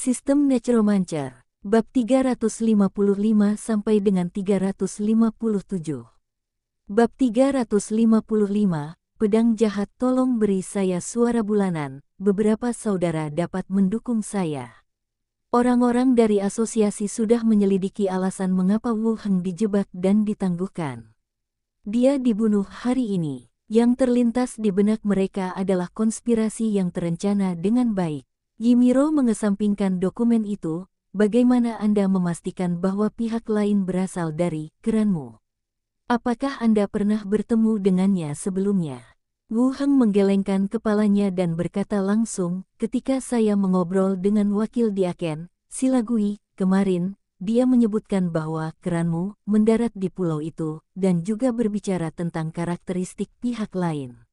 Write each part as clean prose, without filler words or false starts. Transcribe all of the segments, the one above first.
Sistem Necromancer, bab 355 sampai dengan 357. Bab 355, Pedang Jahat. Tolong beri saya suara bulanan, beberapa saudara dapat mendukung saya. Orang-orang dari asosiasi sudah menyelidiki alasan mengapa Wu Heng dijebak dan ditangguhkan. Dia dibunuh hari ini. Yang terlintas di benak mereka adalah konspirasi yang terencana dengan baik. Yimiro mengesampingkan dokumen itu. Bagaimana Anda memastikan bahwa pihak lain berasal dari keranmu? Apakah Anda pernah bertemu dengannya sebelumnya? Wu Heng menggelengkan kepalanya dan berkata langsung, ketika saya mengobrol dengan wakil Diaken, Silagui, kemarin, dia menyebutkan bahwa keranmu mendarat di pulau itu dan juga berbicara tentang karakteristik pihak lain.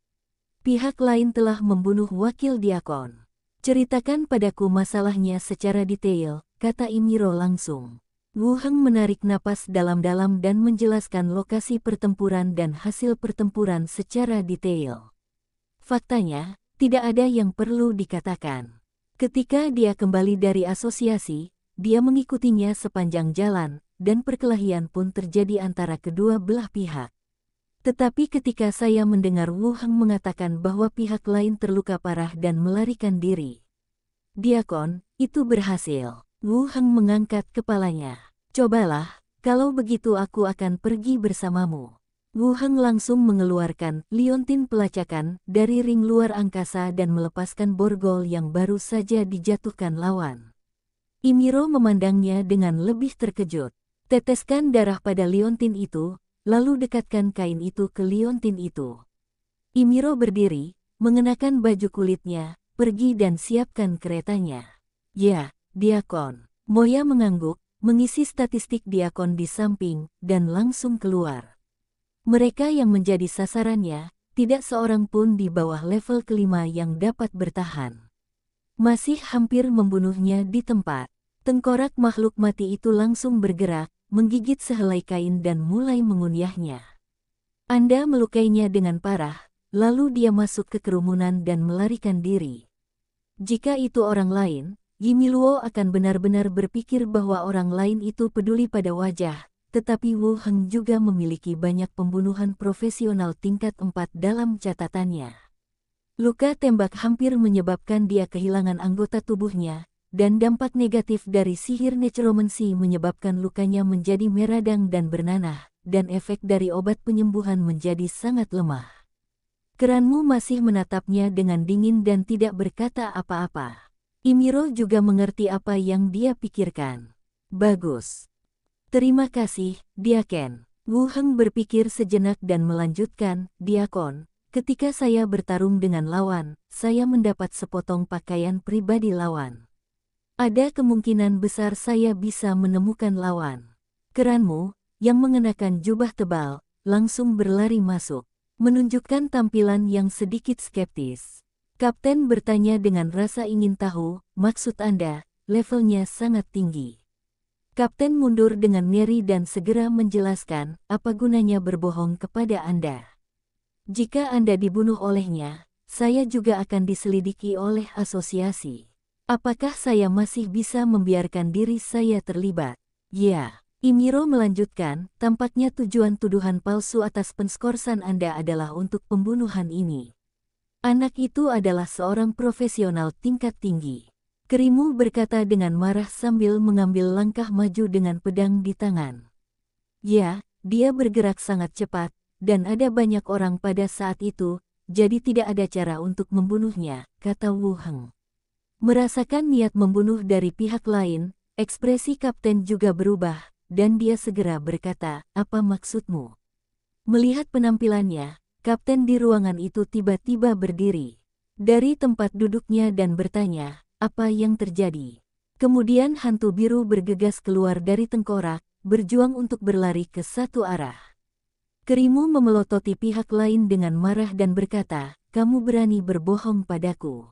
Pihak lain telah membunuh wakil Diakon. Ceritakan padaku masalahnya secara detail, kata Yimiro langsung. Wu Heng menarik napas dalam-dalam dan menjelaskan lokasi pertempuran dan hasil pertempuran secara detail. Faktanya, tidak ada yang perlu dikatakan. Ketika dia kembali dari asosiasi, dia mengikutinya sepanjang jalan, dan perkelahian pun terjadi antara kedua belah pihak. Tetapi ketika saya mendengar Wu Heng mengatakan bahwa pihak lain terluka parah dan melarikan diri, Diakon, itu berhasil. Wu Heng mengangkat kepalanya. Cobalah, kalau begitu aku akan pergi bersamamu. Wu Heng langsung mengeluarkan liontin pelacakan dari ring luar angkasa dan melepaskan borgol yang baru saja dijatuhkan lawan. Yimiro memandangnya dengan lebih terkejut. Teteskan darah pada liontin itu, lalu dekatkan kain itu ke liontin itu. Yimiro berdiri, mengenakan baju kulitnya, pergi dan siapkan keretanya. Ya, Diakon. Moya mengangguk, mengisi statistik Diakon di samping, dan langsung keluar. Mereka yang menjadi sasarannya, tidak seorang pun di bawah level kelima yang dapat bertahan. Masih hampir membunuhnya di tempat. Tengkorak makhluk mati itu langsung bergerak, menggigit sehelai kain dan mulai mengunyahnya. Anda melukainya dengan parah, lalu dia masuk ke kerumunan dan melarikan diri. Jika itu orang lain, Yimiluo akan benar-benar berpikir bahwa orang lain itu peduli pada wajah, tetapi Wu Heng juga memiliki banyak pembunuhan profesional tingkat 4 dalam catatannya. Luka tembak hampir menyebabkan dia kehilangan anggota tubuhnya, dan dampak negatif dari sihir necromancy menyebabkan lukanya menjadi meradang dan bernanah, dan efek dari obat penyembuhan menjadi sangat lemah. Keranmu masih menatapnya dengan dingin dan tidak berkata apa-apa. Yimiro juga mengerti apa yang dia pikirkan. Bagus. Terima kasih, Diaken. Wu Heng berpikir sejenak dan melanjutkan, Diakon, ketika saya bertarung dengan lawan, saya mendapat sepotong pakaian pribadi lawan. Ada kemungkinan besar saya bisa menemukan lawan. Keranmu, yang mengenakan jubah tebal, langsung berlari masuk, menunjukkan tampilan yang sedikit skeptis. Kapten bertanya dengan rasa ingin tahu, maksud Anda, levelnya sangat tinggi. Kapten mundur dengan ngeri dan segera menjelaskan, apa gunanya berbohong kepada Anda. Jika Anda dibunuh olehnya, saya juga akan diselidiki oleh asosiasi. Apakah saya masih bisa membiarkan diri saya terlibat? Ya, Yimiro melanjutkan, tampaknya tujuan tuduhan palsu atas penskorsan Anda adalah untuk pembunuhan ini. Anak itu adalah seorang profesional tingkat tinggi. Kerimu berkata dengan marah sambil mengambil langkah maju dengan pedang di tangan. Ya, dia bergerak sangat cepat, dan ada banyak orang pada saat itu, jadi tidak ada cara untuk membunuhnya, kata Wu Heng. Merasakan niat membunuh dari pihak lain, ekspresi kapten juga berubah, dan dia segera berkata, apa maksudmu? Melihat penampilannya, kapten di ruangan itu tiba-tiba berdiri dari tempat duduknya dan bertanya, apa yang terjadi? Kemudian hantu biru bergegas keluar dari tengkorak, berjuang untuk berlari ke satu arah. Kerimu memelototi pihak lain dengan marah dan berkata, kamu berani berbohong padaku.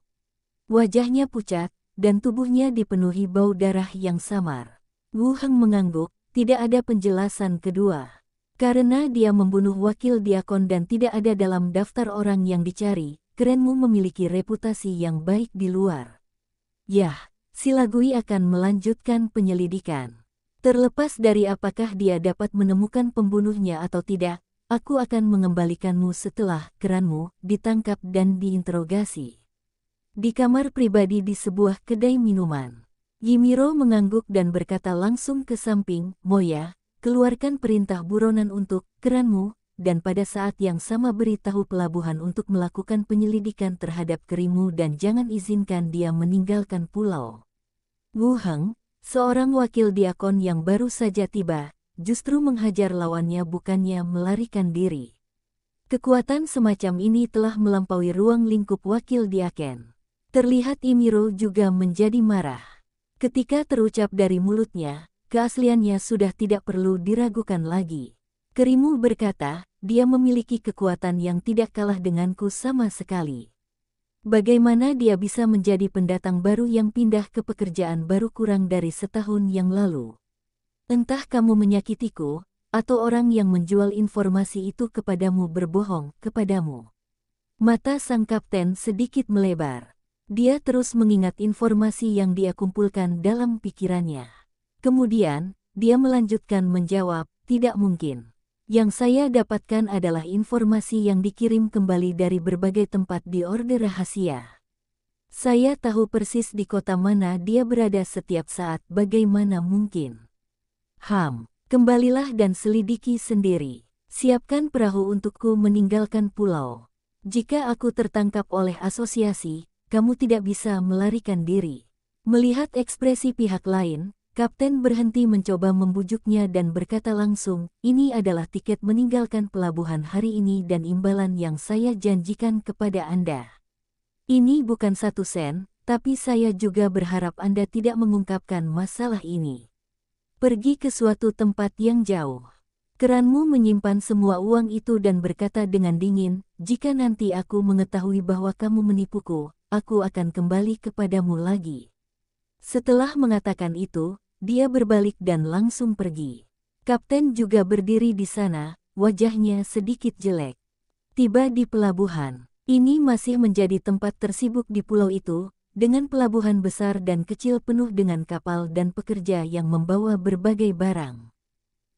Wajahnya pucat, dan tubuhnya dipenuhi bau darah yang samar. Wu Heng mengangguk, tidak ada penjelasan kedua. Karena dia membunuh wakil Diakon dan tidak ada dalam daftar orang yang dicari, kerenmu memiliki reputasi yang baik di luar. Yah, Silagui akan melanjutkan penyelidikan. Terlepas dari apakah dia dapat menemukan pembunuhnya atau tidak, aku akan mengembalikanmu setelah keranmu ditangkap dan diinterogasi. Di kamar pribadi di sebuah kedai minuman, Yimiro mengangguk dan berkata langsung ke samping, Moya, keluarkan perintah buronan untuk keranmu, dan pada saat yang sama beritahu pelabuhan untuk melakukan penyelidikan terhadap kerimu dan jangan izinkan dia meninggalkan pulau. Wu Heng, seorang wakil diakon yang baru saja tiba, justru menghajar lawannya bukannya melarikan diri. Kekuatan semacam ini telah melampaui ruang lingkup wakil diaken. Terlihat Yimiro juga menjadi marah. Ketika terucap dari mulutnya, keasliannya sudah tidak perlu diragukan lagi. Kerimu berkata, dia memiliki kekuatan yang tidak kalah denganku sama sekali. Bagaimana dia bisa menjadi pendatang baru yang pindah ke pekerjaan baru kurang dari setahun yang lalu? Entah kamu menyakitiku, atau orang yang menjual informasi itu kepadamu berbohong kepadamu. Mata sang kapten sedikit melebar. Dia terus mengingat informasi yang dia kumpulkan dalam pikirannya. Kemudian, dia melanjutkan menjawab, tidak mungkin. Yang saya dapatkan adalah informasi yang dikirim kembali dari berbagai tempat di orde rahasia. Saya tahu persis di kota mana dia berada setiap saat, bagaimana mungkin. Kembalilah dan selidiki sendiri. Siapkan perahu untukku meninggalkan pulau. Jika aku tertangkap oleh asosiasi, kamu tidak bisa melarikan diri. Melihat ekspresi pihak lain, Kapten berhenti mencoba membujuknya dan berkata langsung, ini adalah tiket meninggalkan pelabuhan hari ini dan imbalan yang saya janjikan kepada Anda. Ini bukan 1 sen, tapi saya juga berharap Anda tidak mengungkapkan masalah ini. Pergi ke suatu tempat yang jauh. Keranmu menyimpan semua uang itu dan berkata dengan dingin, jika nanti aku mengetahui bahwa kamu menipuku, aku akan kembali kepadamu lagi. Setelah mengatakan itu, dia berbalik dan langsung pergi. Kapten juga berdiri di sana, wajahnya sedikit jelek. Tiba di pelabuhan. Ini masih menjadi tempat tersibuk di pulau itu, dengan pelabuhan besar dan kecil penuh dengan kapal dan pekerja yang membawa berbagai barang.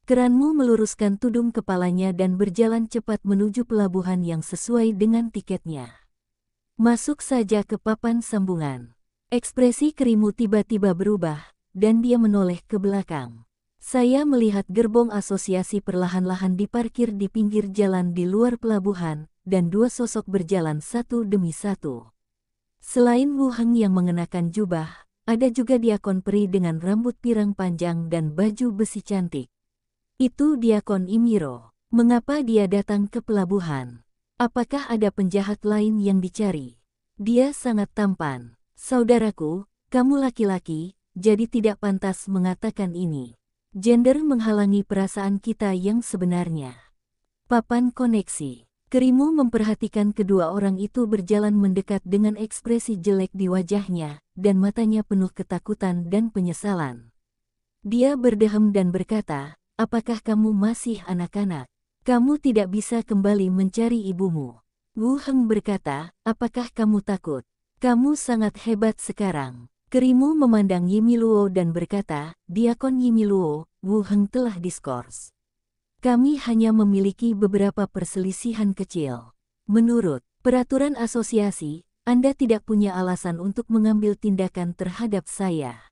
Keranmu meluruskan tudung kepalanya dan berjalan cepat menuju pelabuhan yang sesuai dengan tiketnya. Masuk saja ke papan sambungan. Ekspresi Kerimu tiba-tiba berubah, dan dia menoleh ke belakang. Saya melihat gerbong asosiasi perlahan-lahan diparkir di pinggir jalan di luar pelabuhan, dan 2 sosok berjalan satu demi satu. Selain Wu Heng yang mengenakan jubah, ada juga diakon peri dengan rambut pirang panjang dan baju besi cantik. Itu diakon Yimiro. Mengapa dia datang ke pelabuhan? Apakah ada penjahat lain yang dicari? Dia sangat tampan. Saudaraku, kamu laki-laki, jadi tidak pantas mengatakan ini. Gender menghalangi perasaan kita yang sebenarnya. Papan koneksi. Kerimu memperhatikan kedua orang itu berjalan mendekat dengan ekspresi jelek di wajahnya, dan matanya penuh ketakutan dan penyesalan. Dia berdehem dan berkata, apakah kamu masih anak-anak? Kamu tidak bisa kembali mencari ibumu. Wu Heng berkata, apakah kamu takut? Kamu sangat hebat sekarang. Kerimu memandang Yimiluo dan berkata, Diakon Yimiluo, Wu Heng telah diskors. Kami hanya memiliki beberapa perselisihan kecil. Menurut peraturan asosiasi, Anda tidak punya alasan untuk mengambil tindakan terhadap saya.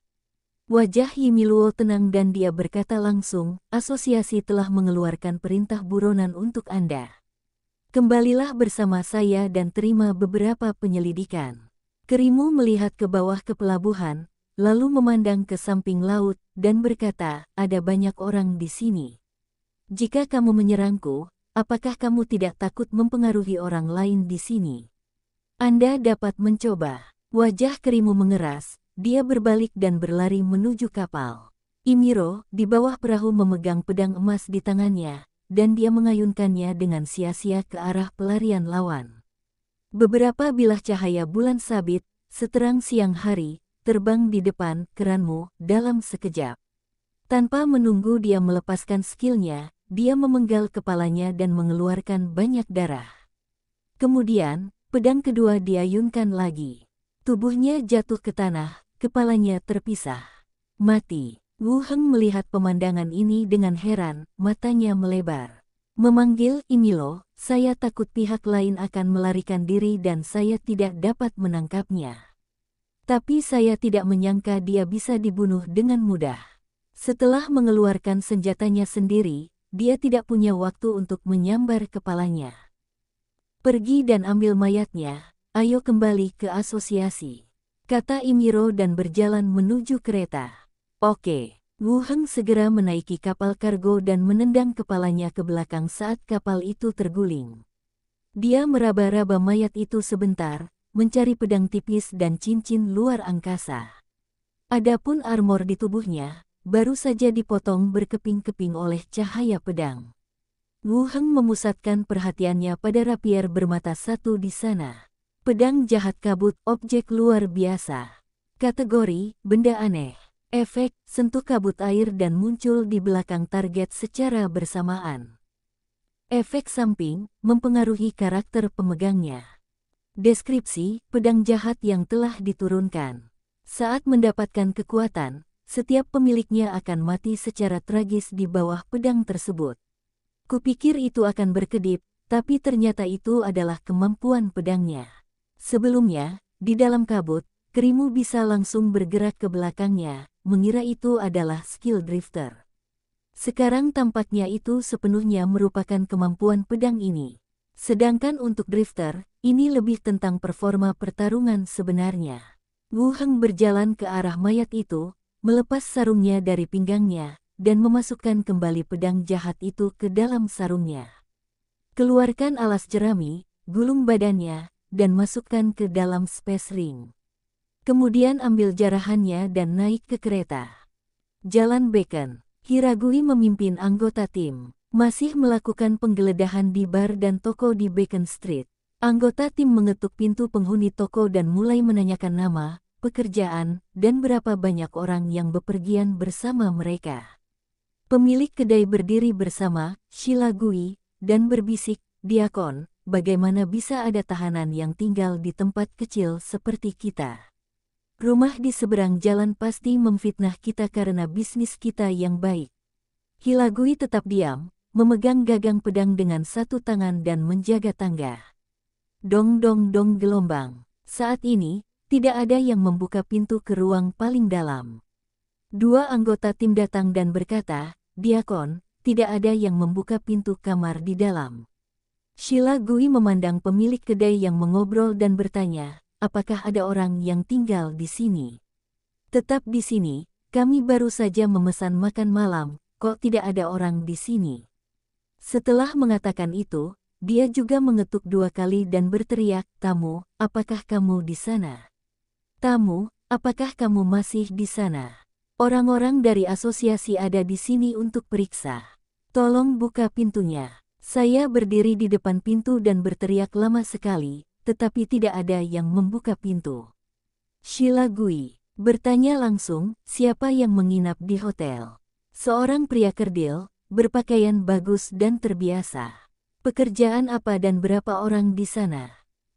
Wajah Yimiluo tenang dan dia berkata langsung, asosiasi telah mengeluarkan perintah buronan untuk Anda. Kembalilah bersama saya dan terima beberapa penyelidikan. Kerimu melihat ke bawah ke pelabuhan, lalu memandang ke samping laut, dan berkata, ada banyak orang di sini. Jika kamu menyerangku, apakah kamu tidak takut mempengaruhi orang lain di sini? Anda dapat mencoba. Wajah Kerimu mengeras, dia berbalik dan berlari menuju kapal. Yimiro, di bawah perahu memegang pedang emas di tangannya, dan dia mengayunkannya dengan sia-sia ke arah pelarian lawan. Beberapa bilah cahaya bulan sabit, seterang siang hari, terbang di depan keranmu dalam sekejap. Tanpa menunggu dia melepaskan skillnya, dia memenggal kepalanya dan mengeluarkan banyak darah. Kemudian, pedang kedua diayunkan lagi. Tubuhnya jatuh ke tanah, kepalanya terpisah. Mati. Wu Heng melihat pemandangan ini dengan heran, matanya melebar. Memanggil Imilo, saya takut pihak lain akan melarikan diri dan saya tidak dapat menangkapnya. Tapi saya tidak menyangka dia bisa dibunuh dengan mudah. Setelah mengeluarkan senjatanya sendiri, dia tidak punya waktu untuk menyambar kepalanya. Pergi dan ambil mayatnya, ayo kembali ke asosiasi, kata Imiro dan berjalan menuju kereta. Oke. Wu Heng segera menaiki kapal kargo dan menendang kepalanya ke belakang saat kapal itu terguling. Dia meraba-raba mayat itu sebentar, mencari pedang tipis dan cincin luar angkasa. Adapun armor di tubuhnya, baru saja dipotong berkeping-keping oleh cahaya pedang. Wu Heng memusatkan perhatiannya pada rapier bermata satu di sana. Pedang jahat kabut, objek luar biasa. Kategori, benda aneh. Efek, sentuh kabut air dan muncul di belakang target secara bersamaan. Efek samping, mempengaruhi karakter pemegangnya. Deskripsi, pedang jahat yang telah diturunkan. Saat mendapatkan kekuatan, setiap pemiliknya akan mati secara tragis di bawah pedang tersebut. Kupikir itu akan berkedip, tapi ternyata itu adalah kemampuan pedangnya. Sebelumnya, di dalam kabut, kerimu bisa langsung bergerak ke belakangnya, mengira itu adalah skill drifter. Sekarang tampaknya itu sepenuhnya merupakan kemampuan pedang ini. Sedangkan untuk drifter, ini lebih tentang performa pertarungan sebenarnya. Wu Heng berjalan ke arah mayat itu, melepas sarungnya dari pinggangnya, dan memasukkan kembali pedang jahat itu ke dalam sarungnya. Keluarkan alas jerami, gulung badannya, dan masukkan ke dalam space ring. Kemudian ambil jarahannya dan naik ke kereta. Jalan Beacon. Hiragui memimpin anggota tim, masih melakukan penggeledahan di bar dan toko di Beacon Street. Anggota tim mengetuk pintu penghuni toko dan mulai menanyakan nama, pekerjaan, dan berapa banyak orang yang bepergian bersama mereka. Pemilik kedai berdiri bersama Shilagui dan berbisik, "Diakon, bagaimana bisa ada tahanan yang tinggal di tempat kecil seperti kita? Rumah di seberang jalan pasti memfitnah kita karena bisnis kita yang baik." Hilagui tetap diam, memegang gagang pedang dengan satu tangan dan menjaga tangga. Dong dong dong gelombang. Saat ini, tidak ada yang membuka pintu ke ruang paling dalam. Dua anggota tim datang dan berkata, "Diakon, tidak ada yang membuka pintu kamar di dalam." Shilagui memandang pemilik kedai yang mengobrol dan bertanya, "Apakah ada orang yang tinggal di sini?" "Tetap di sini, kami baru saja memesan makan malam, kok tidak ada orang di sini?" Setelah mengatakan itu, dia juga mengetuk dua kali dan berteriak, "Tamu, apakah kamu di sana? Tamu, apakah kamu masih di sana? Orang-orang dari asosiasi ada di sini untuk periksa. Tolong buka pintunya." Saya berdiri di depan pintu dan berteriak lama sekali, tetapi tidak ada yang membuka pintu. Shilagui bertanya langsung, "Siapa yang menginap di hotel?" Seorang pria kerdil, berpakaian bagus dan terbiasa. "Pekerjaan apa dan berapa orang di sana?"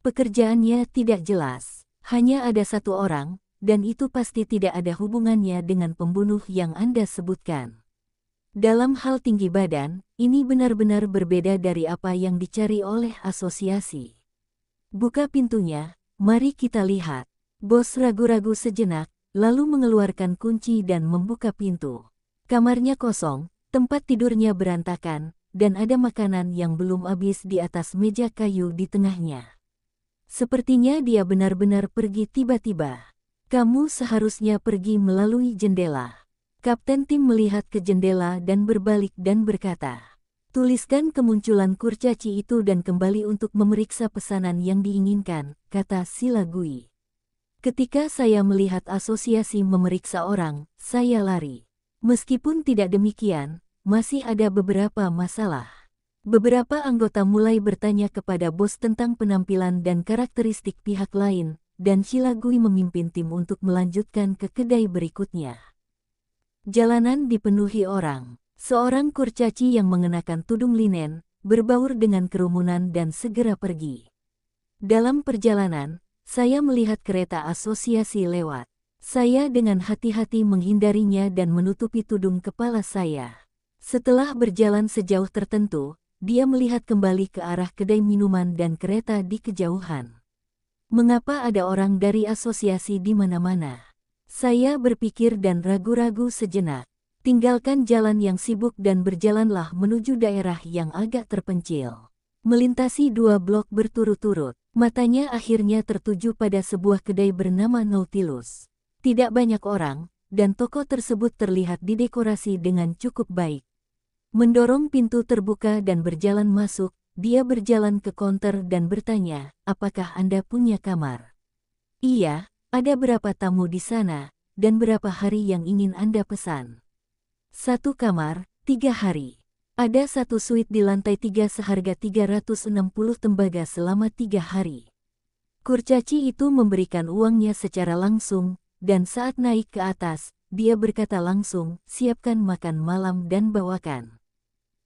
"Pekerjaannya tidak jelas. Hanya ada satu orang, dan itu pasti tidak ada hubungannya dengan pembunuh yang Anda sebutkan. Dalam hal tinggi badan, ini benar-benar berbeda dari apa yang dicari oleh asosiasi. Buka pintunya, mari kita lihat." Bos ragu-ragu sejenak, lalu mengeluarkan kunci dan membuka pintu. Kamarnya kosong, tempat tidurnya berantakan, dan ada makanan yang belum habis di atas meja kayu di tengahnya. Sepertinya dia benar-benar pergi tiba-tiba. "Kamu seharusnya pergi melalui jendela." Kapten tim melihat ke jendela dan berbalik dan berkata, "Tuliskan kemunculan kurcaci itu dan kembali untuk memeriksa pesanan yang diinginkan," kata Shilagui. "Ketika saya melihat asosiasi memeriksa orang, saya lari. Meskipun tidak demikian, masih ada beberapa masalah." Beberapa anggota mulai bertanya kepada bos tentang penampilan dan karakteristik pihak lain, dan Shilagui memimpin tim untuk melanjutkan ke kedai berikutnya. Jalanan dipenuhi orang. Seorang kurcaci yang mengenakan tudung linen, berbaur dengan kerumunan dan segera pergi. "Dalam perjalanan, saya melihat kereta asosiasi lewat. Saya dengan hati-hati menghindarinya dan menutupi tudung kepala saya. Setelah berjalan sejauh tertentu, dia melihat kembali ke arah kedai minuman dan kereta di kejauhan. Mengapa ada orang dari asosiasi di mana-mana? Saya berpikir dan ragu-ragu sejenak. Tinggalkan jalan yang sibuk dan berjalanlah menuju daerah yang agak terpencil. Melintasi 2 blok berturut-turut, matanya akhirnya tertuju pada sebuah kedai bernama Nautilus. Tidak banyak orang, dan toko tersebut terlihat didekorasi dengan cukup baik. Mendorong pintu terbuka dan berjalan masuk, dia berjalan ke counter dan bertanya, "Apakah Anda punya kamar?" "Iya, ada berapa tamu di sana, dan berapa hari yang ingin Anda pesan?" "1 kamar, 3 hari. Ada 1 suite di lantai 3 seharga 360 tembaga selama 3 hari." Kurcaci itu memberikan uangnya secara langsung, dan saat naik ke atas, dia berkata langsung, "Siapkan makan malam dan bawakan."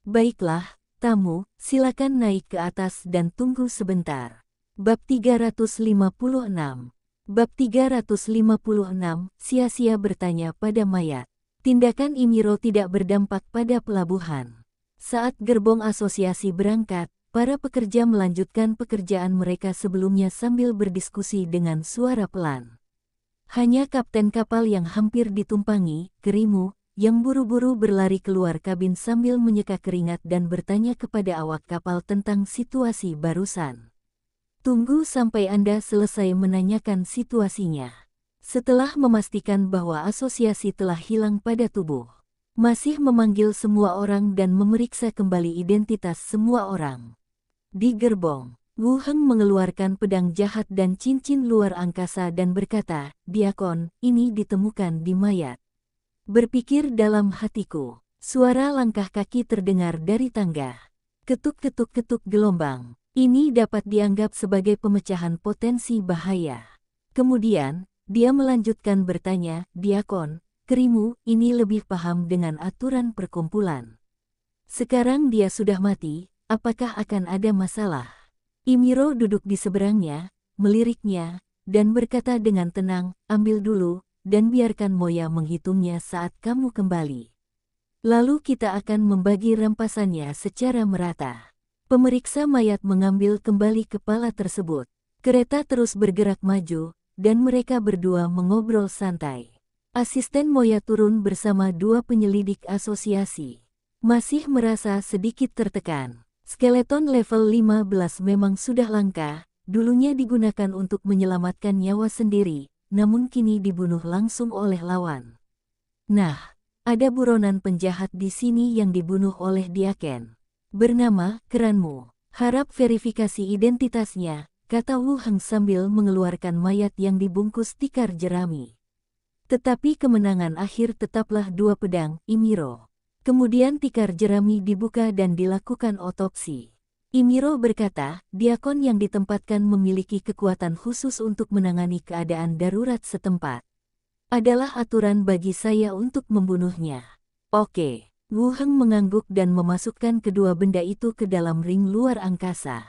"Baiklah, tamu, silakan naik ke atas dan tunggu sebentar." Bab 356. Bab 356, sia-sia bertanya pada mayat. Tindakan Imiro tidak berdampak pada pelabuhan. Saat gerbong asosiasi berangkat, para pekerja melanjutkan pekerjaan mereka sebelumnya sambil berdiskusi dengan suara pelan. Hanya kapten kapal yang hampir ditumpangi, Kerimu, yang buru-buru berlari keluar kabin sambil menyeka keringat dan bertanya kepada awak kapal tentang situasi barusan. "Tunggu sampai Anda selesai menanyakan situasinya." Setelah memastikan bahwa asosiasi telah hilang pada tubuh, masih memanggil semua orang dan memeriksa kembali identitas semua orang. Di gerbong, Wu Heng mengeluarkan pedang jahat dan cincin luar angkasa dan berkata, "Diakon, ini ditemukan di mayat." Berpikir dalam hatiku, suara langkah kaki terdengar dari tangga. Ketuk-ketuk-ketuk gelombang. Ini dapat dianggap sebagai pemecahan potensi bahaya. Kemudian, dia melanjutkan bertanya, "Diakon, Kerimu ini lebih paham dengan aturan perkumpulan. Sekarang dia sudah mati, apakah akan ada masalah?" Imiro duduk di seberangnya, meliriknya, dan berkata dengan tenang, "Ambil dulu, dan biarkan Moya menghitungnya saat kamu kembali. Lalu kita akan membagi rampasannya secara merata." Pemeriksa mayat mengambil kembali kepala tersebut. Kereta terus bergerak maju, dan mereka berdua mengobrol santai. Asisten Moya turun bersama 2 penyelidik asosiasi. Masih merasa sedikit tertekan. Skeleton level 15 memang sudah langka, dulunya digunakan untuk menyelamatkan nyawa sendiri, namun kini dibunuh langsung oleh lawan. Nah, ada buronan penjahat di sini yang dibunuh oleh Diaken. Bernama Keranmu. Harap verifikasi identitasnya, kata Wu Heng sambil mengeluarkan mayat yang dibungkus tikar jerami. Tetapi kemenangan akhir tetaplah 2 pedang, Imiro. Kemudian tikar jerami dibuka dan dilakukan otopsi. Imiro berkata, "Diakon yang ditempatkan memiliki kekuatan khusus untuk menangani keadaan darurat setempat. Adalah aturan bagi saya untuk membunuhnya." "Oke." Wu Heng mengangguk dan memasukkan kedua benda itu ke dalam ring luar angkasa.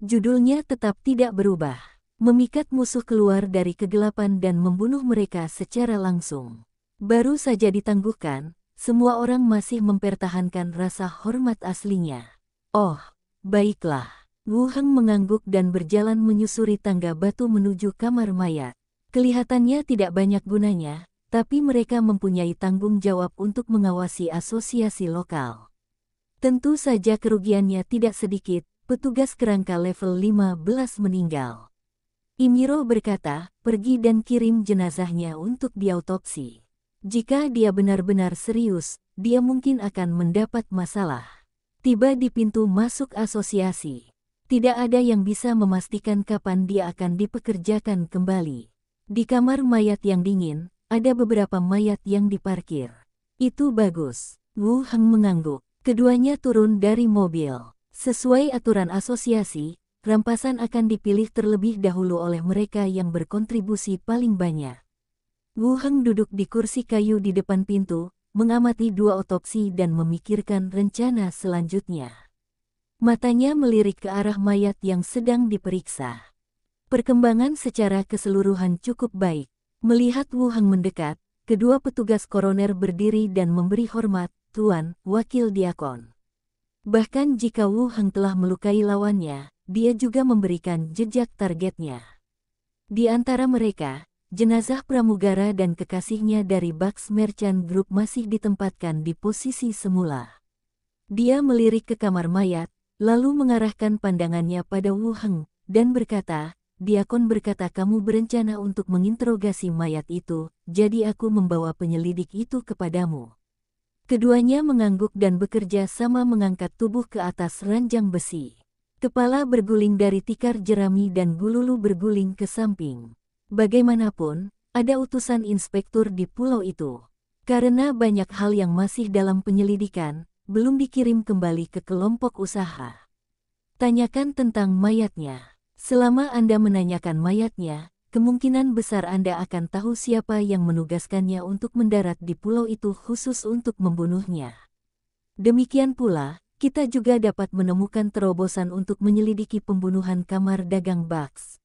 Judulnya tetap tidak berubah. Memikat musuh keluar dari kegelapan dan membunuh mereka secara langsung. Baru saja ditangguhkan, semua orang masih mempertahankan rasa hormat aslinya. "Oh, baiklah." Wu Heng mengangguk dan berjalan menyusuri tangga batu menuju kamar mayat. Kelihatannya tidak banyak gunanya, tapi mereka mempunyai tanggung jawab untuk mengawasi asosiasi lokal. Tentu saja kerugiannya tidak sedikit, petugas kerangka level 15 meninggal. Imiro berkata, "Pergi dan kirim jenazahnya untuk diautopsi. Jika dia benar-benar serius, dia mungkin akan mendapat masalah." Tiba di pintu masuk asosiasi. Tidak ada yang bisa memastikan kapan dia akan dipekerjakan kembali. Di kamar mayat yang dingin, ada beberapa mayat yang diparkir. "Itu bagus." Wu Heng mengangguk. Keduanya turun dari mobil. Sesuai aturan asosiasi, rampasan akan dipilih terlebih dahulu oleh mereka yang berkontribusi paling banyak. Wu Heng duduk di kursi kayu di depan pintu, mengamati 2 otopsi dan memikirkan rencana selanjutnya. Matanya melirik ke arah mayat yang sedang diperiksa. Perkembangan secara keseluruhan cukup baik. Melihat Wu Heng mendekat, kedua petugas koroner berdiri dan memberi hormat, "Tuan, Wakil Diakon." Bahkan jika Wu Heng telah melukai lawannya, dia juga memberikan jejak targetnya. Di antara mereka, jenazah pramugara dan kekasihnya dari Bucks Merchant Group masih ditempatkan di posisi semula. Dia melirik ke kamar mayat, lalu mengarahkan pandangannya pada Wu Heng, dan berkata, "Diakon berkata kamu berencana untuk menginterogasi mayat itu, jadi aku membawa penyelidik itu kepadamu." Keduanya mengangguk dan bekerja sama mengangkat tubuh ke atas ranjang besi. Kepala berguling dari tikar jerami dan gululu berguling ke samping. Bagaimanapun, ada utusan inspektur di pulau itu. Karena banyak hal yang masih dalam penyelidikan, belum dikirim kembali ke kelompok usaha. Tanyakan tentang mayatnya. Selama Anda menanyakan mayatnya, kemungkinan besar Anda akan tahu siapa yang menugaskannya untuk mendarat di pulau itu khusus untuk membunuhnya. Demikian pula, kita juga dapat menemukan terobosan untuk menyelidiki pembunuhan kamar dagang Bucks.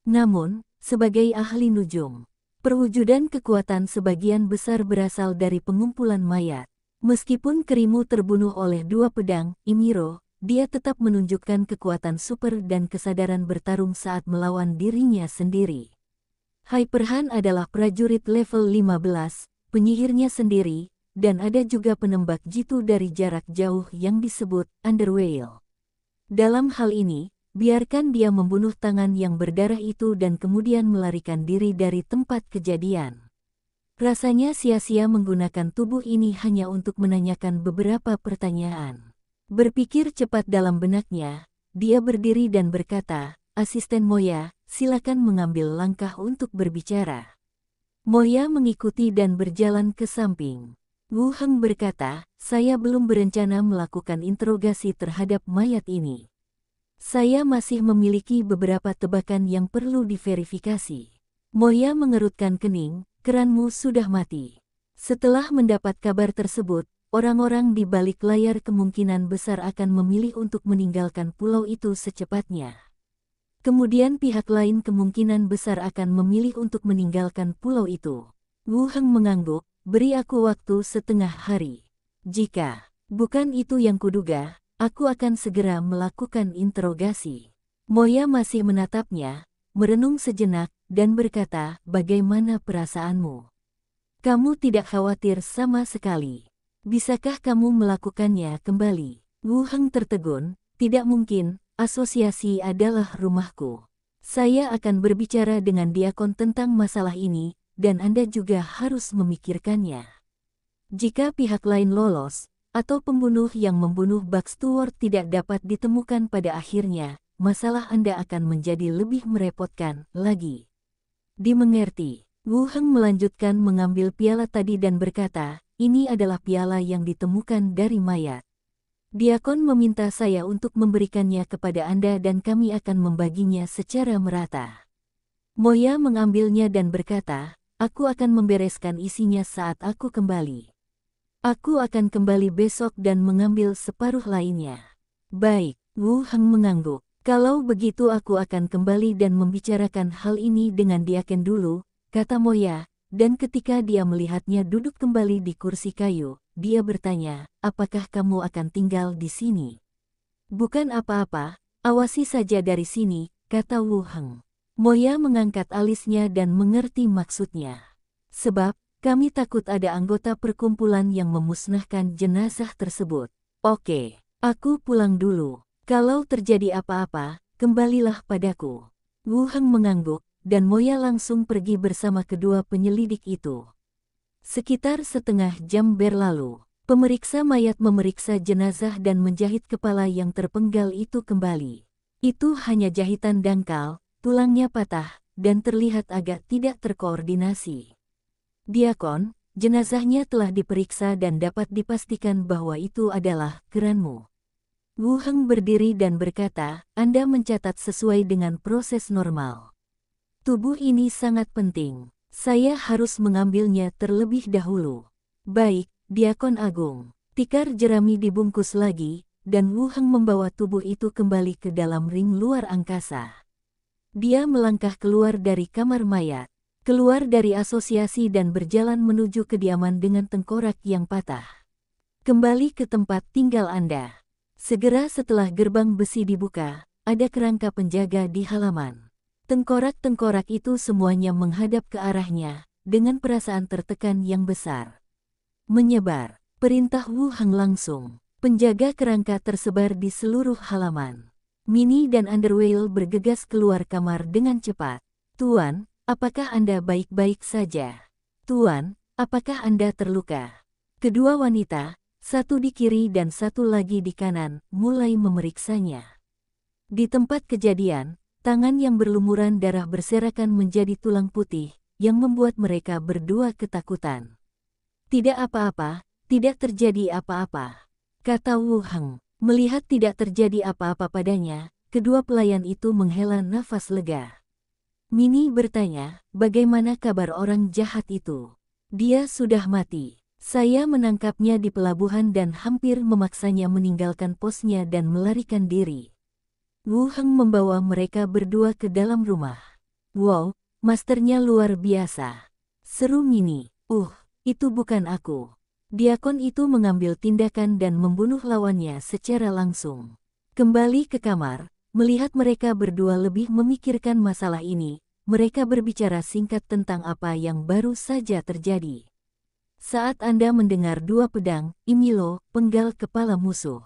Namun, sebagai ahli nujum, perwujudan kekuatan sebagian besar berasal dari pengumpulan mayat. Meskipun Kerimu terbunuh oleh dua pedang, Imiro, dia tetap menunjukkan kekuatan super dan kesadaran bertarung saat melawan dirinya sendiri. Hyperhan adalah prajurit level 15, penyihirnya sendiri, dan ada juga penembak jitu dari jarak jauh yang disebut Underwhale. Dalam hal ini, biarkan dia membunuh tangan yang berdarah itu dan kemudian melarikan diri dari tempat kejadian. Rasanya sia-sia menggunakan tubuh ini hanya untuk menanyakan beberapa pertanyaan. Berpikir cepat dalam benaknya, dia berdiri dan berkata, "Asisten Moya, silakan mengambil langkah untuk berbicara." Moya mengikuti dan berjalan ke samping. Wu Heng berkata, "Saya belum berencana melakukan interogasi terhadap mayat ini. Saya masih memiliki beberapa tebakan yang perlu diverifikasi." Moya mengerutkan kening, "Keranmu sudah mati." Setelah mendapat kabar tersebut, orang-orang di balik layar kemungkinan besar akan memilih untuk meninggalkan pulau itu secepatnya. Kemudian pihak lain kemungkinan besar akan memilih untuk meninggalkan pulau itu. Wu Heng mengangguk, "Beri aku waktu setengah hari. Jika bukan itu yang kuduga, aku akan segera melakukan interogasi." Moya masih menatapnya, merenung sejenak, dan berkata, "Bagaimana perasaanmu? Kamu tidak khawatir sama sekali? Bisakah kamu melakukannya kembali?" Wu Heng tertegun, "Tidak mungkin, asosiasi adalah rumahku. Saya akan berbicara dengan Diakon tentang masalah ini, dan Anda juga harus memikirkannya. Jika pihak lain lolos, atau pembunuh yang membunuh Buck Stewart tidak dapat ditemukan pada akhirnya, masalah Anda akan menjadi lebih merepotkan lagi." "Dimengerti." Wu Heng melanjutkan mengambil piala tadi dan berkata, "Ini adalah piala yang ditemukan dari mayat. Diakon meminta saya untuk memberikannya kepada Anda dan kami akan membaginya secara merata." Moya mengambilnya dan berkata, "Aku akan membereskan isinya saat aku kembali. Aku akan kembali besok dan mengambil separuh lainnya." "Baik." Wu Heng mengangguk. "Kalau begitu aku akan kembali dan membicarakan hal ini dengan Diaken dulu," kata Moya, dan ketika dia melihatnya duduk kembali di kursi kayu, dia bertanya, "Apakah kamu akan tinggal di sini?" "Bukan apa-apa, awasi saja dari sini," kata Wu Heng. Moya mengangkat alisnya dan mengerti maksudnya. "Sebab, kami takut ada anggota perkumpulan yang memusnahkan jenazah tersebut." "Oke, aku pulang dulu. Kalau terjadi apa-apa, kembalilah padaku." Wu Heng mengangguk, dan Moya langsung pergi bersama kedua penyelidik itu. Sekitar setengah jam berlalu, pemeriksa mayat memeriksa jenazah dan menjahit kepala yang terpenggal itu kembali. Itu hanya jahitan dangkal, tulangnya patah, dan terlihat agak tidak terkoordinasi. "Diakon, jenazahnya telah diperiksa dan dapat dipastikan bahwa itu adalah keranmu." Wu Heng berdiri dan berkata, "Anda mencatat sesuai dengan proses normal. Tubuh ini sangat penting. Saya harus mengambilnya terlebih dahulu." "Baik, Diakon Agung." Tikar jerami dibungkus lagi, dan Wu Heng membawa tubuh itu kembali ke dalam ring luar angkasa. Dia melangkah keluar dari kamar mayat. keluar dari asosiasi dan berjalan menuju kediaman dengan tengkorak yang patah. Kembali ke tempat tinggal Anda. Segera setelah gerbang besi dibuka, ada kerangka penjaga di halaman. Tengkorak-tengkorak itu semuanya menghadap ke arahnya, dengan perasaan tertekan yang besar. Menyebar, perintah Wu Hang langsung. Penjaga kerangka tersebar di seluruh halaman. Minnie dan Underwhale bergegas keluar kamar dengan cepat. Tuan, apakah Anda baik-baik saja? Tuan, apakah Anda terluka? Kedua wanita, satu di kiri dan satu lagi di kanan, mulai memeriksanya. Di tempat kejadian, tangan yang berlumuran darah berserakan menjadi tulang putih, yang membuat mereka berdua ketakutan. Tidak apa-apa, tidak terjadi apa-apa, kata Wu Hang. Melihat tidak terjadi apa-apa padanya, kedua pelayan itu menghela nafas lega. Minnie bertanya, bagaimana kabar orang jahat itu? Dia sudah mati. Saya menangkapnya di pelabuhan dan hampir memaksanya meninggalkan posnya dan melarikan diri. Wu Hang membawa mereka berdua ke dalam rumah. Wow, masternya luar biasa, seru Minnie. Itu bukan aku. Diakon itu mengambil tindakan dan membunuh lawannya secara langsung. Kembali ke kamar, melihat mereka berdua lebih memikirkan masalah ini, mereka berbicara singkat tentang apa yang baru saja terjadi. Saat Anda mendengar dua pedang, Imilo, penggal kepala musuh.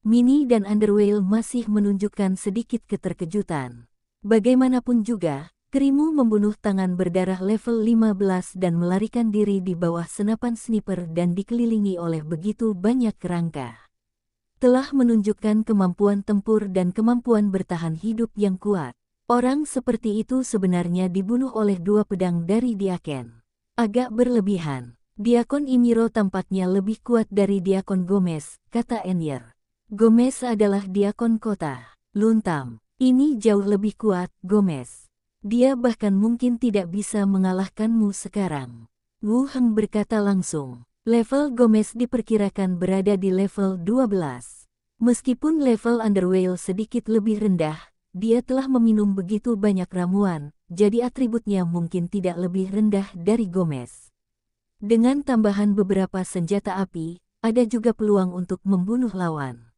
Minnie dan Underwhale masih menunjukkan sedikit keterkejutan. Bagaimanapun juga, Kerimu membunuh tangan berdarah level 15 dan melarikan diri di bawah senapan sniper dan dikelilingi oleh begitu banyak kerangka. Telah menunjukkan kemampuan tempur dan kemampuan bertahan hidup yang kuat. Orang seperti itu sebenarnya dibunuh oleh dua pedang dari Diaken. Agak berlebihan. Diakon Imiro tampaknya lebih kuat dari Diakon Gomez, kata Enyer. Gomez adalah Diakon kota. Luntam. Ini jauh lebih kuat, Gomez. Dia bahkan mungkin tidak bisa mengalahkanmu sekarang. Wu Hang berkata langsung. Level Gomez diperkirakan berada di level 12. Meskipun level Underwhale sedikit lebih rendah, dia telah meminum begitu banyak ramuan, jadi atributnya mungkin tidak lebih rendah dari Gomez. Dengan tambahan beberapa senjata api, ada juga peluang untuk membunuh lawan.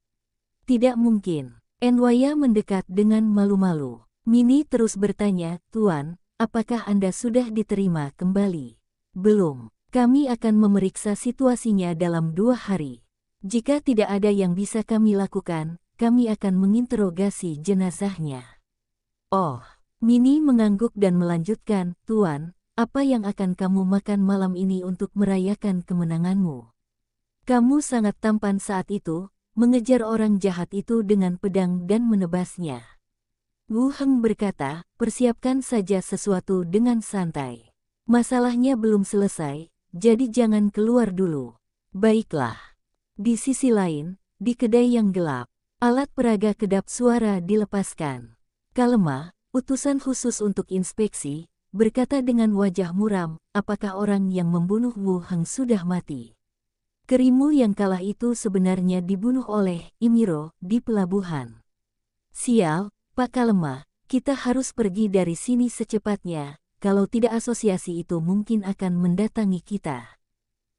Tidak mungkin. Enwaya mendekat dengan malu-malu. Minnie terus bertanya, Tuan, apakah Anda sudah diterima kembali? Belum. Kami akan memeriksa situasinya dalam 2 hari. Jika tidak ada yang bisa kami lakukan, kami akan menginterogasi jenazahnya. Oh, Minnie mengangguk dan melanjutkan, Tuan, apa yang akan kamu makan malam ini untuk merayakan kemenanganmu? Kamu sangat tampan saat itu, mengejar orang jahat itu dengan pedang dan menebasnya. Wu Hang berkata, persiapkan saja sesuatu dengan santai. Masalahnya belum selesai, jadi jangan keluar dulu. Baiklah. Di sisi lain, di kedai yang gelap, alat peraga kedap suara dilepaskan. Kalema, utusan khusus untuk inspeksi, berkata dengan wajah muram, apakah orang yang membunuh Wu Hang sudah mati? Kerimu yang kalah itu sebenarnya dibunuh oleh Imiro di pelabuhan. Sial. Pak Kalema, kita harus pergi dari sini secepatnya, kalau tidak asosiasi itu mungkin akan mendatangi kita.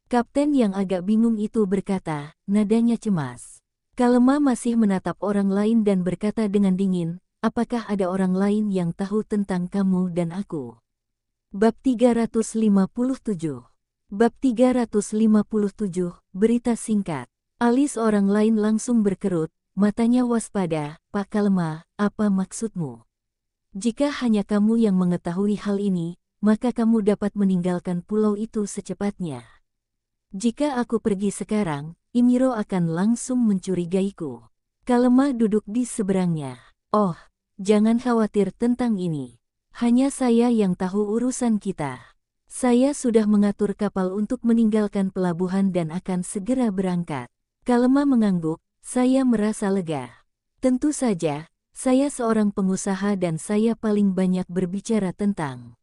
Kapten yang agak bingung itu berkata, nadanya cemas. Kalema masih menatap orang lain dan berkata dengan dingin, apakah ada orang lain yang tahu tentang kamu dan aku? Bab 357. Bab 357, berita singkat. Alis orang lain langsung berkerut. Matanya waspada, Pak Kalema, apa maksudmu? Jika hanya kamu yang mengetahui hal ini, maka kamu dapat meninggalkan pulau itu secepatnya. Jika aku pergi sekarang, Imiro akan langsung mencurigaiku. Kalema duduk di seberangnya. Oh, jangan khawatir tentang ini. Hanya saya yang tahu urusan kita. Saya sudah mengatur kapal untuk meninggalkan pelabuhan dan akan segera berangkat. Kalema mengangguk. Saya merasa lega. Tentu saja, saya seorang pengusaha dan saya paling banyak berbicara tentang.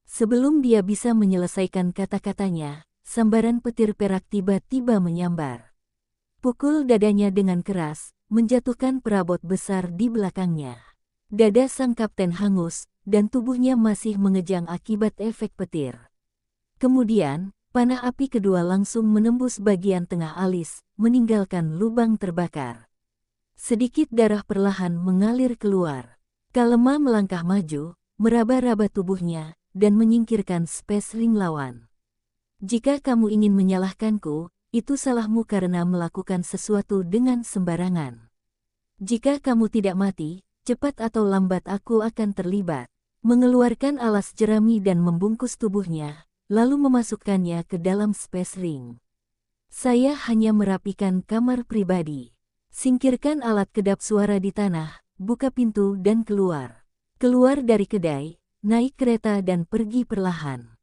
Sebelum dia bisa menyelesaikan kata-katanya, sambaran petir perak tiba-tiba menyambar. Pukul dadanya dengan keras, menjatuhkan perabot besar di belakangnya. Dada sang kapten hangus, dan tubuhnya masih mengejang akibat efek petir. Kemudian, panah api kedua langsung menembus bagian tengah alis, meninggalkan lubang terbakar. Sedikit darah perlahan mengalir keluar. Kalema melangkah maju, meraba-raba tubuhnya, dan menyingkirkan Space Ring lawan. Jika kamu ingin menyalahkanku, itu salahmu karena melakukan sesuatu dengan sembarangan. Jika kamu tidak mati, cepat atau lambat aku akan terlibat. Mengeluarkan alas jerami dan membungkus tubuhnya, lalu memasukkannya ke dalam Space Ring. Saya hanya merapikan kamar pribadi. Singkirkan alat kedap suara di tanah, buka pintu dan keluar. Keluar dari kedai, naik kereta dan pergi perlahan.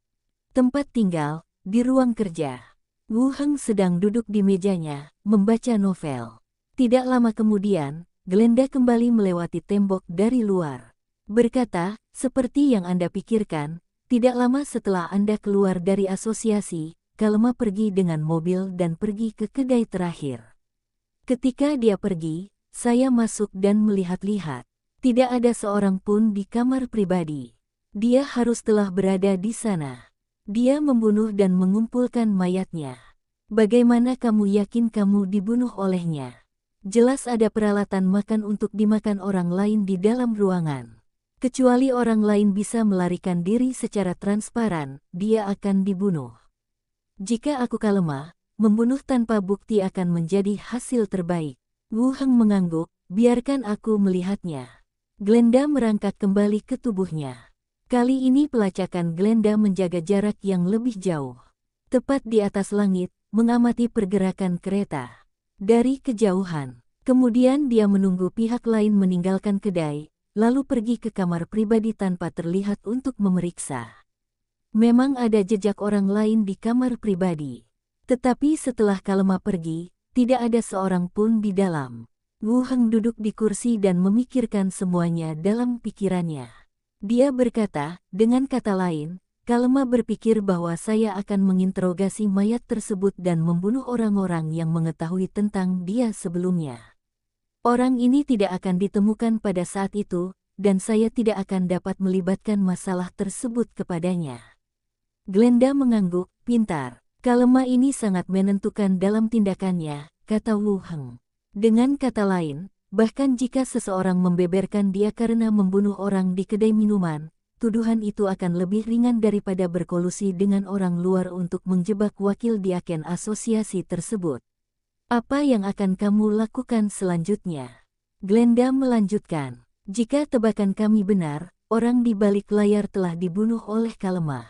Tempat tinggal, di ruang kerja. Wu Heng sedang duduk di mejanya, membaca novel. Tidak lama kemudian, Glenda kembali melewati tembok dari luar. Berkata, seperti yang Anda pikirkan, tidak lama setelah Anda keluar dari asosiasi, Kalema pergi dengan mobil dan pergi ke kedai terakhir. Ketika dia pergi, saya masuk dan melihat-lihat. Tidak ada seorang pun di kamar pribadi. Dia harus telah berada di sana. Dia membunuh dan mengumpulkan mayatnya. Bagaimana kamu yakin kamu dibunuh olehnya? Jelas ada peralatan makan untuk dimakan orang lain di dalam ruangan. Kecuali orang lain bisa melarikan diri secara transparan, dia akan dibunuh. Jika aku Kalema, membunuh tanpa bukti akan menjadi hasil terbaik. Wu Heng mengangguk, biarkan aku melihatnya. Glenda merangkak kembali ke tubuhnya. Kali ini pelacakan Glenda menjaga jarak yang lebih jauh. Tepat di atas langit, mengamati pergerakan kereta. Dari kejauhan. Kemudian dia menunggu pihak lain meninggalkan kedai, lalu pergi ke kamar pribadi tanpa terlihat untuk memeriksa. Memang ada jejak orang lain di kamar pribadi. Tetapi setelah Kalema pergi, tidak ada seorang pun di dalam. Wu Heng duduk di kursi dan memikirkan semuanya dalam pikirannya. Dia berkata, dengan kata lain, Kalema berpikir bahwa saya akan menginterogasi mayat tersebut dan membunuh orang-orang yang mengetahui tentang dia sebelumnya. Orang ini tidak akan ditemukan pada saat itu, dan saya tidak akan dapat melibatkan masalah tersebut kepadanya. Glenda mengangguk, pintar. Kalema ini sangat menentukan dalam tindakannya, kata Wu Heng. Dengan kata lain, bahkan jika seseorang membeberkan dia karena membunuh orang di kedai minuman, tuduhan itu akan lebih ringan daripada berkolusi dengan orang luar untuk menjebak wakil di agen asosiasi tersebut. Apa yang akan kamu lakukan selanjutnya? Glenda melanjutkan, jika tebakan kami benar, orang di balik layar telah dibunuh oleh Kalema.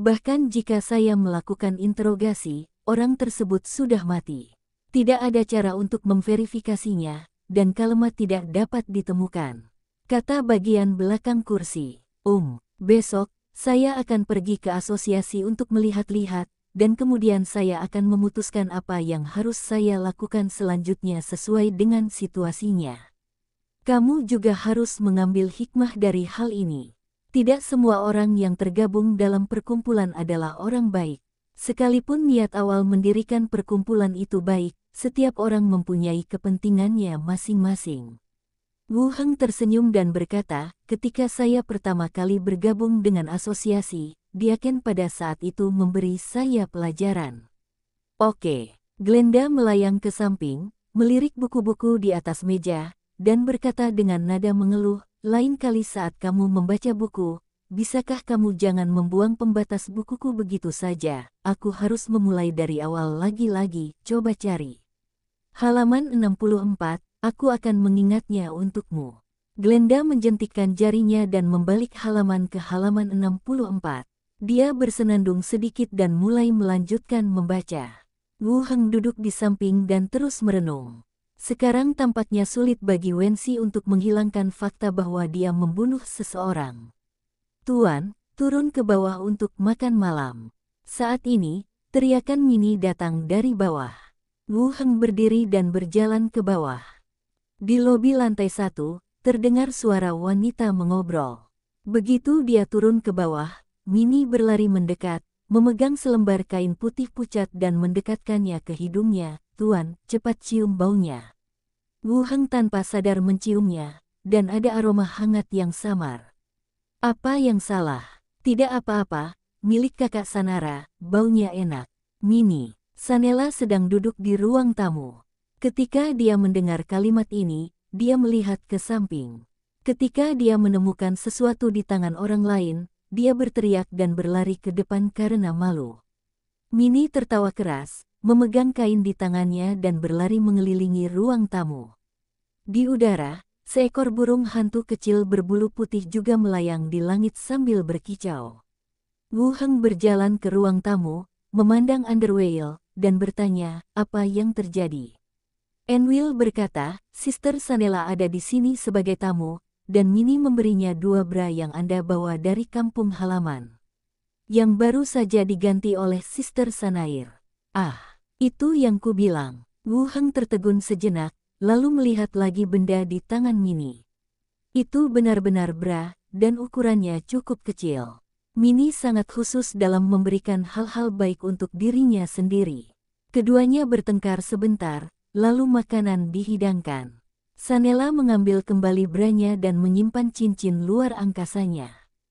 Bahkan jika saya melakukan interogasi, orang tersebut sudah mati. Tidak ada cara untuk memverifikasinya, dan Kalema tidak dapat ditemukan. Kata bagian belakang kursi, besok, saya akan pergi ke asosiasi untuk melihat-lihat, dan kemudian saya akan memutuskan apa yang harus saya lakukan selanjutnya sesuai dengan situasinya. Kamu juga harus mengambil hikmah dari hal ini. Tidak semua orang yang tergabung dalam perkumpulan adalah orang baik. Sekalipun niat awal mendirikan perkumpulan itu baik, setiap orang mempunyai kepentingannya masing-masing. Wu Heng tersenyum dan berkata, ketika saya pertama kali bergabung dengan asosiasi, Diaken pada saat itu memberi saya pelajaran. Oke, Glenda melayang ke samping, melirik buku-buku di atas meja, dan berkata dengan nada mengeluh, lain kali saat kamu membaca buku, bisakah kamu jangan membuang pembatas bukuku begitu saja, aku harus memulai dari awal lagi-lagi, coba cari. Halaman 64, aku akan mengingatnya untukmu. Glenda menjentikkan jarinya dan membalik halaman ke halaman 64. Dia bersenandung sedikit dan mulai melanjutkan membaca. Wu Heng duduk di samping dan terus merenung. Sekarang tampaknya sulit bagi Wensi untuk menghilangkan fakta bahwa dia membunuh seseorang. Tuan, turun ke bawah untuk makan malam. Saat ini, teriakan Mini datang dari bawah. Wu Heng berdiri dan berjalan ke bawah. Di lobi lantai 1, terdengar suara wanita mengobrol. Begitu dia turun ke bawah, Mini berlari mendekat, memegang selembar kain putih pucat dan mendekatkannya ke hidungnya. Tuan, cepat cium baunya. Wu Heng tanpa sadar menciumnya, dan ada aroma hangat yang samar. Apa yang salah? Tidak apa-apa, milik kakak Sanara, baunya enak. Mini, Sanela sedang duduk di ruang tamu. Ketika dia mendengar kalimat ini, dia melihat ke samping. Ketika dia menemukan sesuatu di tangan orang lain, dia berteriak dan berlari ke depan karena malu. Mini tertawa keras, memegang kain di tangannya dan berlari mengelilingi ruang tamu. Di udara, seekor burung hantu kecil berbulu putih juga melayang di langit sambil berkicau. Wu Heng berjalan ke ruang tamu, memandang Underwhale, dan bertanya, apa yang terjadi? Enwil berkata, Sister Sanela ada di sini sebagai tamu, dan Mini memberinya 2 bra yang Anda bawa dari kampung halaman. Yang baru saja diganti oleh Sister Sanair. Ah, itu yang ku bilang. Wu Heng tertegun sejenak, lalu melihat lagi benda di tangan Mini. Itu benar-benar bra, dan ukurannya cukup kecil. Mini sangat khusus dalam memberikan hal-hal baik untuk dirinya sendiri. Keduanya bertengkar sebentar, lalu makanan dihidangkan. Sanela mengambil kembali branya dan menyimpan cincin luar angkasanya.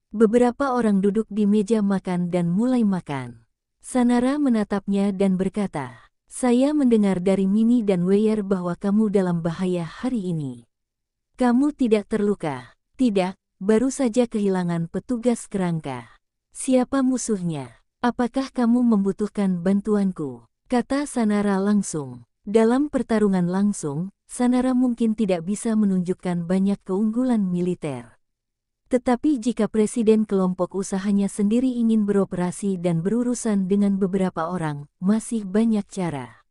Beberapa orang duduk di meja makan dan mulai makan. Sanara menatapnya dan berkata, saya mendengar dari Mini dan Weyer bahwa kamu dalam bahaya hari ini. Kamu tidak terluka? Tidak, baru saja kehilangan petugas kerangka. Siapa musuhnya? Apakah kamu membutuhkan bantuanku? Kata Sanara langsung. Dalam pertarungan langsung, Sanara mungkin tidak bisa menunjukkan banyak keunggulan militer. Tetapi jika presiden kelompok usahanya sendiri ingin beroperasi dan berurusan dengan beberapa orang, masih banyak cara.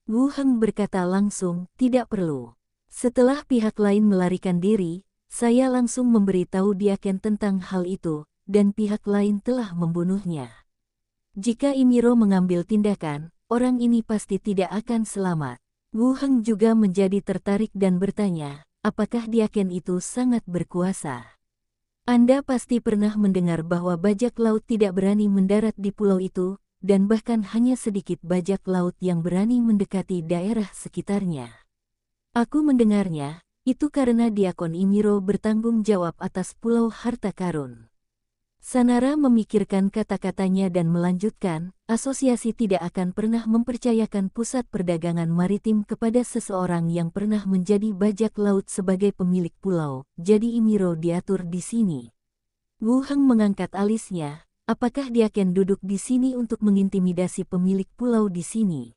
Wu Heng berkata langsung, tidak perlu. Setelah pihak lain melarikan diri, saya langsung memberitahu Diaken tentang hal itu, dan pihak lain telah membunuhnya. Jika Imiro mengambil tindakan, orang ini pasti tidak akan selamat. Wu Heng juga menjadi tertarik dan bertanya, apakah Diaken itu sangat berkuasa? Anda pasti pernah mendengar bahwa bajak laut tidak berani mendarat di pulau itu, dan bahkan hanya sedikit bajak laut yang berani mendekati daerah sekitarnya. Aku mendengarnya, itu karena Diakon Imiro bertanggung jawab atas pulau harta karun. Sanara memikirkan kata-katanya dan melanjutkan, asosiasi tidak akan pernah mempercayakan pusat perdagangan maritim kepada seseorang yang pernah menjadi bajak laut sebagai pemilik pulau, jadi Imiro diatur di sini. Wu Heng mengangkat alisnya, apakah Diaken duduk di sini untuk mengintimidasi pemilik pulau di sini?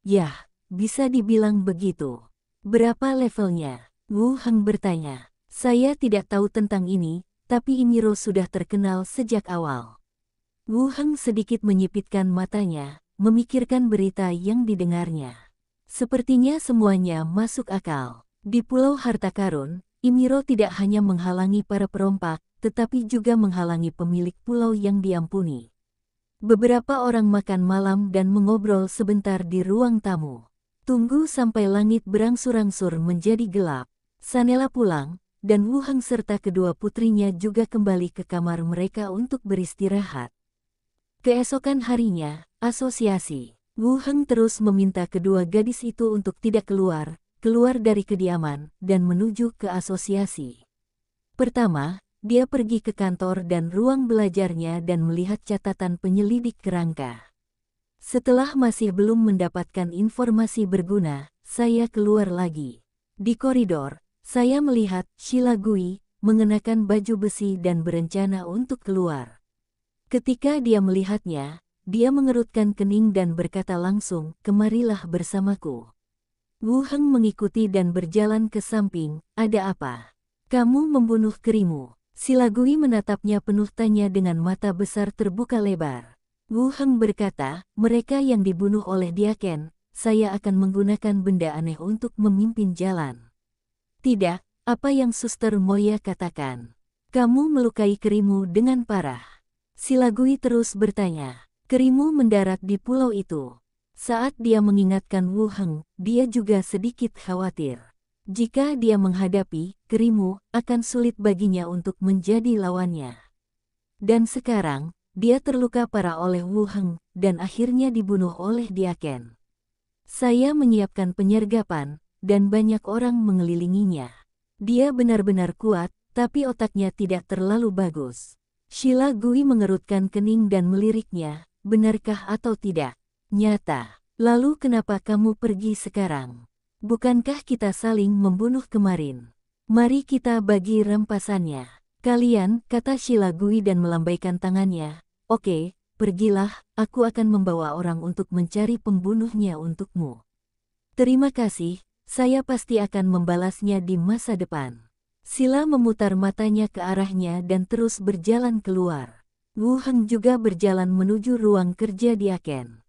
Yah, bisa dibilang begitu. Berapa levelnya? Wu Heng bertanya. Saya tidak tahu tentang ini, tapi Imiro sudah terkenal sejak awal. Wu Heng sedikit menyipitkan matanya, memikirkan berita yang didengarnya. Sepertinya semuanya masuk akal. Di Pulau Harta Karun, Imiro tidak hanya menghalangi para perompak, tetapi juga menghalangi pemilik pulau yang diampuni. Beberapa orang makan malam dan mengobrol sebentar di ruang tamu. Tunggu sampai langit berangsur-angsur menjadi gelap. Sanela pulang, dan Wu Heng serta kedua putrinya juga kembali ke kamar mereka untuk beristirahat. Keesokan harinya, asosiasi. Wu Heng terus meminta kedua gadis itu untuk tidak keluar dari kediaman, dan menuju ke asosiasi. Pertama, dia pergi ke kantor dan ruang belajarnya dan melihat catatan penyelidik kerangka. Setelah masih belum mendapatkan informasi berguna, saya keluar lagi. Di koridor, saya melihat Sheila Gui mengenakan baju besi dan berencana untuk keluar. Ketika dia melihatnya, dia mengerutkan kening dan berkata langsung, kemarilah bersamaku. Wu Heng mengikuti dan berjalan ke samping, ada apa? Kamu membunuh kerimu. Sheila Gui menatapnya penuh tanya dengan mata besar terbuka lebar. Wu Heng berkata, mereka yang dibunuh oleh Diaken, saya akan menggunakan benda aneh untuk memimpin jalan. Tidak, apa yang Suster Moya katakan. Kamu melukai kerimu dengan parah. Sheila Gui terus bertanya, kerimu mendarat di pulau itu. Saat dia mengingatkan Wu Heng, dia juga sedikit khawatir. Jika dia menghadapi kerimu, akan sulit baginya untuk menjadi lawannya. Dan sekarang, dia terluka parah oleh Wu Heng, dan akhirnya dibunuh oleh Diaken. Saya menyiapkan penyergapan, dan banyak orang mengelilinginya. Dia benar-benar kuat, tapi otaknya tidak terlalu bagus. Sheila Gui mengerutkan kening dan meliriknya, benarkah atau tidak? Nyata. Lalu kenapa kamu pergi sekarang? Bukankah kita saling membunuh kemarin? Mari kita bagi rampasannya. Kalian, kata Sheila Gui dan melambaikan tangannya. Oke, pergilah, aku akan membawa orang untuk mencari pembunuhnya untukmu. Terima kasih, saya pasti akan membalasnya di masa depan. Sheila memutar matanya ke arahnya dan terus berjalan keluar. Wu Heng juga berjalan menuju ruang kerja di Aken.